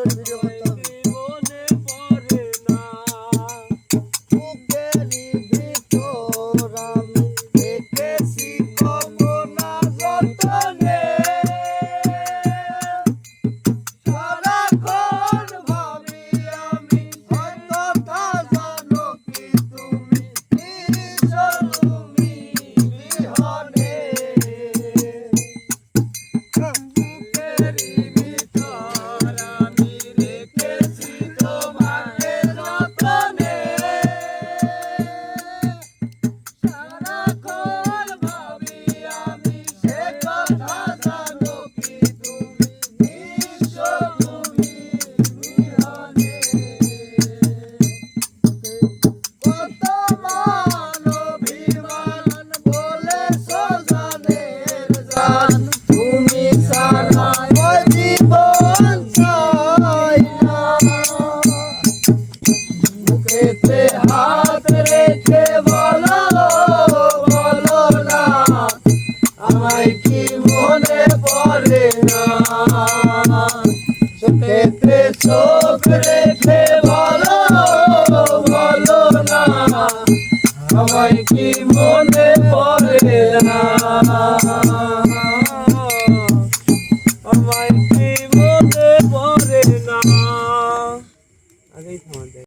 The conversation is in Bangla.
ভিডিও করতাম মনে পড়ে না বুকেরই ভিতর আমি দেখেছি কত না যতনে সারাক্ষণ ভাবি আমি ওই কথা জানো কি তুমি ঈশ্বর তুমি বিহনে বুকেরই ভিতর আমি রেখেছি তোমাকে যতনে সারাক্ষণ ভাবি আমি সে কথা জানো কি তুমি ঈশ্বর তুমি বিহনে কত মান অভিমান বলেছ জানের জান তুমি ছাড়া ওই জীবন চাই না বুকেতে হাত রেখে বলো বলো না আমায় কি মনে পড়ে না চোখেতে চোখ রেখে বলো বলো না আমায় কি মনে পড়ে না